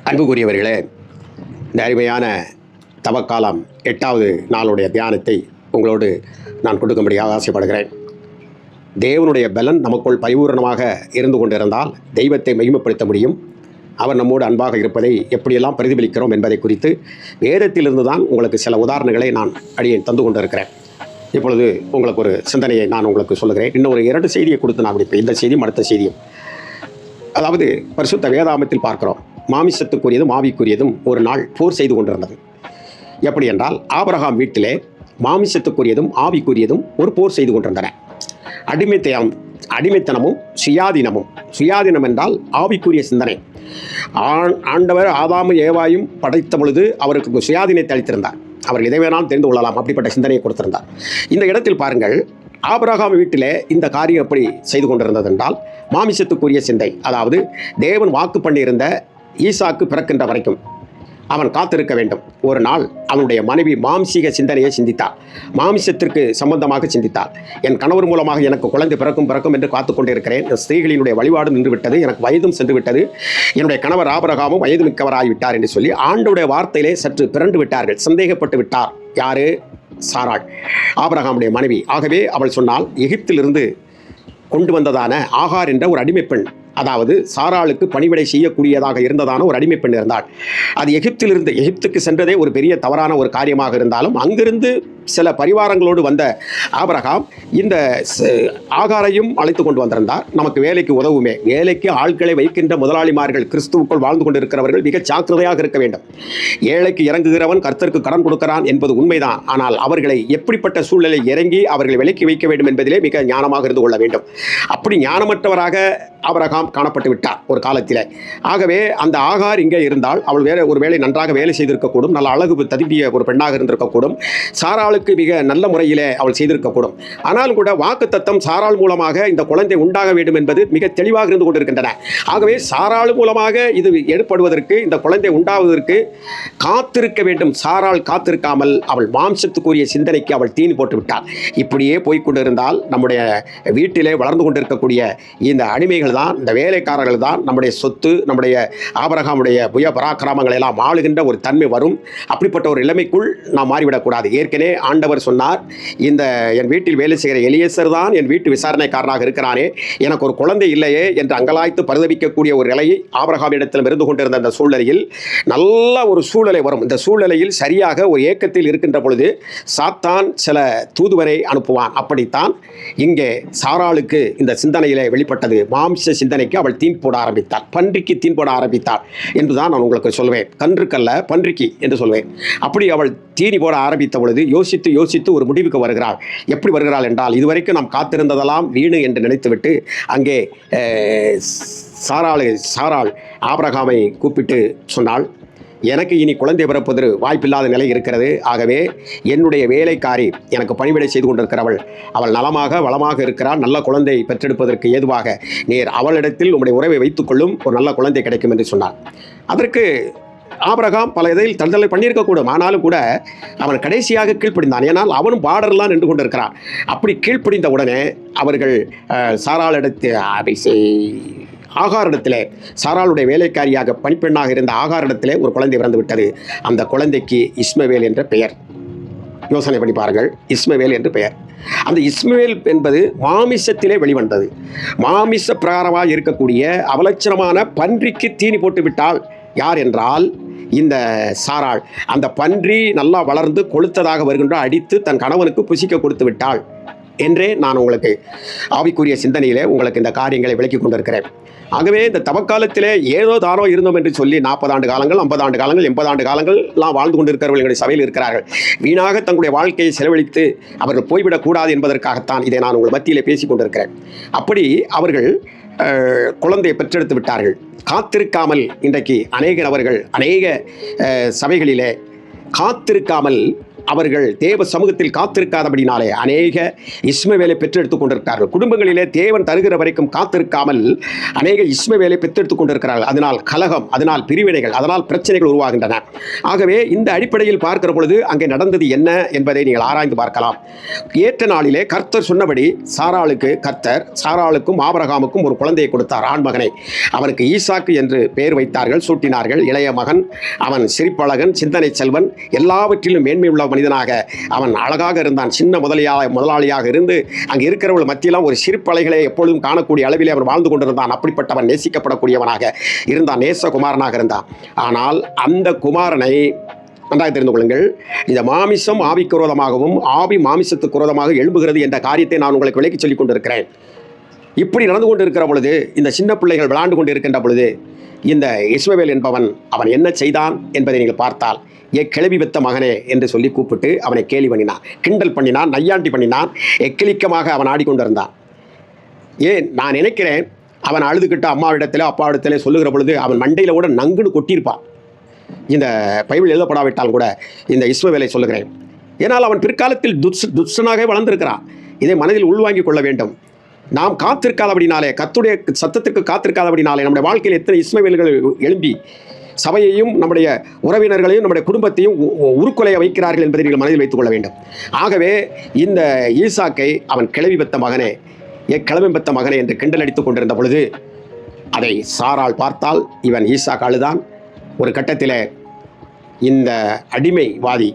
அன்புக்குரியவர்களே, இந்த அருமையான தவக்காலம் 8வது நாளுடைய தியானத்தை உங்களோடு நான் கொடுக்கும்படியாக ஆசைப்படுகிறேன். தேவனுடைய பலன் நமக்குள் பரிபூரணமாக இருந்து கொண்டிருந்தால் தெய்வத்தை மகிமைப்படுத்த முடியும். அவர் நம்மோடு அன்பாக இருப்பதை எப்படியெல்லாம் பிரதிபலிக்கிறோம் என்பதை குறித்து வேதத்திலிருந்து தான் உங்களுக்கு சில உதாரணங்களை நான் அடியேன் தந்து கொண்டிருக்கிறேன். இப்பொழுது உங்களுக்கு ஒரு சிந்தனையை நான் உங்களுக்கு சொல்லுகிறேன். இன்னும் ஒரு 2 செய்தியை கொடுத்து நான் முடிப்பேன். இந்த செய்தியும் அடுத்த செய்தியும். அதாவது பரிசுத்த வேதாகமத்தில் பார்க்கிறோம், மாமிசத்துக்குரியதும் ஆவிக்குரியதும் ஒரு நாள் போர் செய்து கொண்டிருந்தது. எப்படி என்றால், ஆபிரகாம் வீட்டிலே மாமிசத்துக்குரியதும் ஆவிக்குரியதும் ஒரு போர் செய்து கொண்டிருந்தன. அடிமைத்தனமும் சுயாதீனம் என்றால் ஆவிக்குரிய சிந்தனை. ஆண்டவர் ஆதாமும் ஏவாயும் படைத்த பொழுது அவருக்கு சுயாதீனத்தை அளித்திருந்தார். அவர்கள் எதை வேணாலும் தெரிந்து கொள்ளலாம், அப்படிப்பட்ட சிந்தனையை கொடுத்திருந்தார். இந்த இடத்தில் பாருங்கள், ஆபிரகாம் வீட்டிலே இந்த காரியம் எப்படி செய்து கொண்டிருந்தது என்றால், மாமிசத்துக்குரிய சிந்தை. அதாவது தேவன் வாக்கு பண்ணியிருந்த ஈசாக்கு பிறக்கின்ற வரைக்கும் அவன் காத்திருக்க வேண்டும். ஒரு நாள் அவனுடைய மனைவி மாம்சீக சிந்தனையை சிந்தித்தாள். மாமிசத்திற்கு சம்பந்தமாக சிந்தித்தாள். என் கணவர் மூலமாக எனக்கு குழந்தை பிறக்கும் என்று காத்து கொண்டிருக்கிறேன். ஸ்திரீகளினுடைய வழிபாடு நின்றுவிட்டது, எனக்கு வயதும் சென்று விட்டது, என்னுடைய கணவர் ஆபிரகாமும் வயது மிக்கவராகிவிட்டார் என்று சொல்லி ஆண்டவருடைய வார்த்தையிலே சற்று பிறண்டு விட்டார்கள், சந்தேகப்பட்டு விட்டார். யாரு? சாராள், ஆபிரகாமுடைய மனைவி. ஆகவே அவள் சொன்னால், எகிப்திலிருந்து கொண்டு வந்ததான ஆகார் என்ற ஒரு அடிமைப்பெண், அதாவது சாராளுக்கு பணிவிடை செய்யக்கூடியதாக இருந்ததான ஒரு அடிமை பெண் இருந்தாள். அது எகிப்துக்கு சென்றதே ஒரு பெரிய தவறான ஒரு காரியமாக இருந்தாலும், அங்கிருந்து சில பரிவாரங்களோடு வந்த ஆபிரகாம் இந்த ஆகாரையும் அழைத்து கொண்டு வந்திருந்தார். நமக்கு வேலைக்கு உதவுமே. வேலைக்கு ஆட்களை வைக்கின்ற முதலாளிமார்கள், கிறிஸ்துவுக்குள் வாழ்ந்து கொண்டிருக்கிறவர்கள் மிக ஜாக்கிரதையாக இருக்க வேண்டும். ஏழைக்கு இறங்குகிறவன் கர்த்தருக்கு கடன் கொடுக்கிறான் என்பது உண்மைதான். ஆனால் அவர்களை எப்படிப்பட்ட சூழ்நிலை இறங்கி அவர்களை விலக்கி வைக்க வேண்டும் என்பதிலே மிக ஞானமாக இருந்து கொள்ள வேண்டும். அப்படி ஞானமற்றவராக ஆபிரகாம் காணப்பட்டு விட்டார் ஒரு காலத்தில். ஆகவே அந்த ஆகார் இங்கே இருந்தால் அவள் ஒரு வேளை நன்றாக வேலை செய்திருக்கக்கூடும், நல்ல அழகு ததும்பிய ஒரு பெண்ணாக இருந்திருக்கக்கூடும், சாராளுக்கு மிக நல்ல முறையிலே அவள் செய்திருக்கக்கூடும். ஆனாலும் கூட வாக்குத்தத்தம் சாராள் மூலமாக இந்த குழந்தை உண்டாக வேண்டும் என்பது மிக தெளிவாக இருந்து கொண்டிருக்கின்றன. ஆகவே சாராள் மூலமாக இது ஏற்படுவதற்கு, இந்த குழந்தை உண்டாவதற்கு காத்திருக்க வேண்டும். சாராள் காத்திருக்காமல் அவள் மாம்சத்துக்குரிய சிந்தனைக்கு அவள் தீனி போட்டு விட்டாள். இப்படியே போய்கொண்டிருந்தால் நம்முடைய வீட்டிலே வளர்ந்து கொண்டிருக்கக்கூடிய இந்த அடிமைகள் தான், இந்த வேலைக்காரர்கள் தான் நம்முடைய சொத்து. நம்முடைய ஆபிரகாமுடைய புய பராக்கிரமங்களை எல்லாம் ஆளுகின்ற ஒரு தன்மை வரும். அப்படிப்பட்ட ஒரு நிலைமைக்குள் நாம் மாறிவிடக்கூடாது. ஏற்கனவே ஆண்டவர் சொன்னார், இந்த என் வீட்டில் வேலை செய்கிற எலியேசர் தான் என் வீட்டு விசாரணைக்காரனாக இருக்கிறானே, எனக்கு ஒரு குழந்தை இல்லையே என்று அங்கலாய்த்து பரிதவிக்கக்கூடிய ஒரு நிலையை ஆபிரகாம் இடத்தில் இருந்து கொண்டிருந்த அந்த சூழ்நிலையில் நல்ல ஒரு சூழ்நிலை வரும். இந்த சூழ்நிலையில் சரியாக ஒரு ஏக்கத்தில் இருக்கின்ற பொழுது சாத்தான் சில தூதுவரை அனுப்புவான். அப்படித்தான் இங்கே சாராளுக்கு இந்த சிந்தனையிலே வெளிப்பட்டது. மாம்ச சிந்தனைக்கு அவள் தீன் போட ஆரம்பித்தாள், பன்றிக்கு தீன் போட ஆரம்பித்தாள் என்றுதான் நான் உங்களுக்கு சொல்வேன். கன்றுக்கல்ல, பன்றிக்கு என்று சொல்வேன். அப்படி அவள் தீனி போட ஆரம்பித்த பொழுது யோசித்து ஒரு முடிவுக்கு வருகிறாள். எப்படி வருகிறாள் என்றால், இதுவரைக்கும் நாம் காத்திருந்ததெல்லாம் வீணு என்று நினைத்துவிட்டு அங்கே சாராள் ஆபிரகாமை கூப்பிட்டு சொன்னாள், எனக்கு இனி குழந்தை பிறப்பது வாய்ப்பில்லாத நிலை இருக்கிறது. ஆகவே என்னுடைய வேலைக்காரி, எனக்கு பணிவிடை செய்து கொண்டிருக்கிறவள், அவள் நலமாக வளமாக இருக்கிறாள், நல்ல குழந்தை பெற்றெடுப்பதற்கு ஏதுவாக நீர் அவளிடத்தில் உம்முடைய உறவை வைத்துக்கொள்ளும், ஒரு நல்ல குழந்தை கிடைக்கும் என்று சொன்னாள். அதற்கு ஆபிரகாம் பல இதில் தண்டனை பண்ணியிருக்கக்கூடும். ஆனாலும் கூட அவன் கடைசியாக கீழ்ப்படிந்தான். ஏனால் அவனும் பார்டர்லாம் நின்று கொண்டிருக்கிறான். அப்படி கீழ்ப்படிந்த உடனே அவர்கள் ஆகாரிடத்திலே, சாராளுடைய வேலைக்காரியாக பணிப்பெண்ணாக இருந்த ஆகாரிடத்திலே ஒரு குழந்தை பிறந்து விட்டது. அந்த குழந்தைக்கு இஸ்மவேல் என்ற பெயர். யோசனை பண்ணி பாருங்கள், இஸ்மவேல் என்று பெயர். அந்த இஸ்மவேல் என்பது மாமிசத்திலே வெளிவந்தது. மாமிச பிரகாரமாக இருக்கக்கூடிய அவலட்சணமான பன்றிக்கு தீனி போட்டு விட்டால். யார் என்றால் இந்த சாராள். அந்த பன்றி நல்லா வளர்ந்து கொளுத்ததாக வருகின்ற அடித்து தன் கணவனுக்கு புசிக்க கொடுத்து விட்டாள் என்றே நான் உங்களுக்கு ஆவிக்குரிய சிந்தனையிலே உங்களுக்கு இந்த காரியங்களை விளக்கி கொண்டிருக்கிறேன். ஆகவே இந்த தவக்காலத்திலே ஏதோ தானோ இருந்தோம் என்று சொல்லி 40 ஆண்டு காலங்கள், 50 ஆண்டு காலங்கள், 80 ஆண்டு காலங்கள்லாம் வாழ்ந்து கொண்டிருக்கிறவர்கள் எங்களுடைய சபையில் இருக்கிறார்கள். வீணாக தங்களுடைய வாழ்க்கையை செலவழித்து அவர்கள் போய்விடக்கூடாது என்பதற்காகத்தான் இதை நான் உங்கள் மத்தியிலே பேசி கொண்டிருக்கிறேன். அப்படி அவர்கள் குழந்தையை பெற்றெடுத்து விட்டார்கள். காத்திருக்காமல் இன்றைக்கு அநேக நபர்கள், அநேக சபைகளிலே காத்திருக்காமல் அவர்கள் தேவ சமூகத்தில் காத்திருக்காதபடினாலே அநேக இஸ்மவேலை பெற்றெடுத்துக் கொண்டிருக்கிறார்கள். குடும்பங்களிலே தேவன் தருகிற வரைக்கும் காத்திருக்காமல் அநேக இஸ்மவேலை பெற்றெடுத்துக் கொண்டிருக்கிறார்கள். அதனால் கலகம், அதனால் பிரிவினைகள், அதனால் பிரச்சனைகள் உருவாகின்றன. ஆகவே இந்த அடிப்படையில் பார்க்கிற பொழுது அங்கே நடந்தது என்ன என்பதை நீங்கள் ஆராய்ந்து பார்க்கலாம். ஏற்ற நாளிலே கர்த்தர் சொன்னபடி சாராளுக்கும் ஆபிரகாமுக்கும் ஒரு குழந்தையை கொடுத்தார், ஆண்மகனை. அவனுக்கு ஈசாக்கு என்று பெயர் வைத்தார்கள், சூட்டினார்கள். இளைய மகன், அவன் சிரிப்பழகன், சிந்தனை செல்வன், எல்லாவற்றிலும் மேன்மை உள்ள மனிதனாக அவன் அழகாக இருந்தான். சின்ன முதலாளியாக இருந்து அங்கே இருக்கிறவர்கள் மத்தியெல்லாம் ஒரு சிரிப்பலைகளை எப்பொழுதும் காணக்கூடிய அளவிலே அவன் வாழ்ந்து கொண்டிருந்தான். அப்படிப்பட்டவன் நேசிக்கப்படக்கூடியவனாக இருந்தான், நேசகுமாரனாக இருந்தான். ஆனால் அந்த குமாரனை நன்றாக தெரிந்து கொள்ளுங்கள், இந்த மாமிசம் ஆவிக்கு விரோதமாகவும் ஆவி மாமிசத்துக்கு விரோதமாக எழும்புகிறது என்ற காரியத்தை நான் உங்களுக்கு விளக்கி சொல்லிக் கொண்டிருக்கிறேன். இப்படி நடந்து கொண்டு இருக்கிற பொழுது, இந்த சின்ன பிள்ளைகள் விளையாண்டு கொண்டு இருக்கின்ற பொழுது, இந்த இஸ்மவேல் என்பவன் அவன் என்ன செய்தான் என்பதை நீங்கள் பார்த்தால், கிளவி பெத்த மகனே என்று சொல்லி கூப்பிட்டு அவனை கேலி பண்ணினான், கிண்டல் பண்ணினான், நையாண்டி பண்ணினான், எக்கிலிக்கமாக அவன் ஆடிக்கொண்டிருந்தான். ஏன் நான் நினைக்கிறேன், அவன் அழுதுகிட்ட அம்மாவிடத்திலே அப்பாவிடத்திலே சொல்லுகிற பொழுது அவன் மண்டையில் கூட நங்குன்னு கொட்டியிருப்பான். இந்த பைபிள் எழுதப்படாவிட்டால் கூட இந்த இஸ்மவேலை சொல்லுகிறேன். ஏனால் அவன் பிற்காலத்தில் துஷ்டனாக வளர்ந்திருக்கிறான். இதை மனதில் உள்வாங்கிக் கொள்ள வேண்டும். நாம் காத்திருக்காதபடினாலே, கர்த்தருடைய சத்தத்திற்கு காத்திருக்காதபடினாலே நம்முடைய வாழ்க்கையில் எத்தனை இஸ்மவேல்கள் எழும்பி சபையையும் நம்முடைய உறவினர்களையும் நம்முடைய குடும்பத்தையும் உருக்குலைய வைக்கிறார்கள் என்பதை நீங்கள் மனதில் வைத்துக் கொள்ள வேண்டும். ஆகவே இந்த ஈசாக்கை அவன் கிளவி பெத்த மகனே, கிளம்பி பெத்த மகனே என்று கிண்டல் அடித்துக் கொண்டிருந்த பொழுது அதை சாராள் பார்த்தால் இவன் ஈசாக்கு அழுதான். ஒரு கட்டத்தில் இந்த அடிமைவாதி,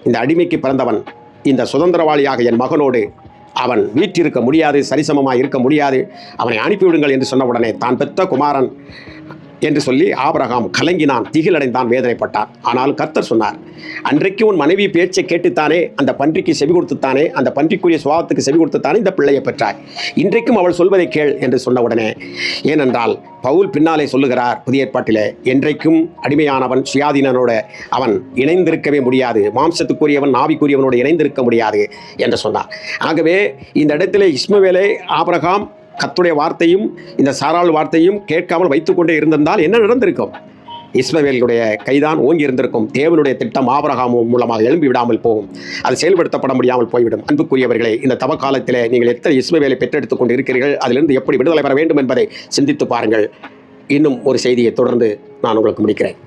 இந்த அடிமைக்கு பிறந்தவன், இந்த சுதந்திரவாளியாக என் மகனோடு அவன் வீற்றிருக்க முடியாது, சரிசமமாக இருக்க முடியாது, அவனை அனுப்பிவிடுங்கள் என்று சொன்ன உடனே தான் பெற்ற குமாரன் என்று சொல்லி ஆபிரகாம் கலங்கினான், திகிலடைந்தான், வேதனைப்பட்டான். ஆனால் கர்த்தர் சொன்னார், அன்றைக்கு உன் மனைவி பேச்சை கேட்டுத்தானே அந்த பன்றிக்கு செவி கொடுத்துத்தானே, அந்த பன்றிக்குரிய சுபாவத்துக்கு செவி கொடுத்துத்தானே இந்த பிள்ளையை பெற்றாய், இன்றைக்கும் அவள் சொல்வதை கேள் என்று சொன்ன உடனே, ஏனென்றால் பவுல் பின்னாலே சொல்லுகிறார் புதிய ஏற்பாட்டிலே, என்றைக்கும் அடிமையானவன் சுயாதீனனோட அவன் இணைந்திருக்கவே முடியாது, மாம்சத்துக்குரியவன் ஆவிக்குரியவனோடு இணைந்திருக்க முடியாது என்று சொன்னார். ஆகவே இந்த இடத்திலே இஸ்மவேலை ஆபிரகாம் கர்த்தருடைய வார்த்தையும் இந்த சாராள் வார்த்தையும் கேட்காமல் வைத்துக்கொண்டே இருந்திருந்தால் என்ன நடந்திருக்கும்? இஸ்மவேலுடைய கைதான் ஓங்கி இருந்திருக்கும். தேவனுடைய திட்டம் ஆபிரகாம் மூலமாக எழும்பி விடாமல் போகும், அது செயல்படுத்தப்பட முடியாமல் போய்விடும். அன்புக்குரியவர்களே, இந்த தவ காலத்திலே நீங்கள் எத்தனை இஸ்மவேலை பெற்றெடுத்துக் கொண்டு இருக்கிறீர்கள், அதிலிருந்து எப்படி விடுதலை பெற வேண்டும் என்பதை சிந்தித்து பாருங்கள். இன்னும் ஒரு செய்தியை தொடர்ந்து நான் உங்களுக்கு முடிக்கிறேன்.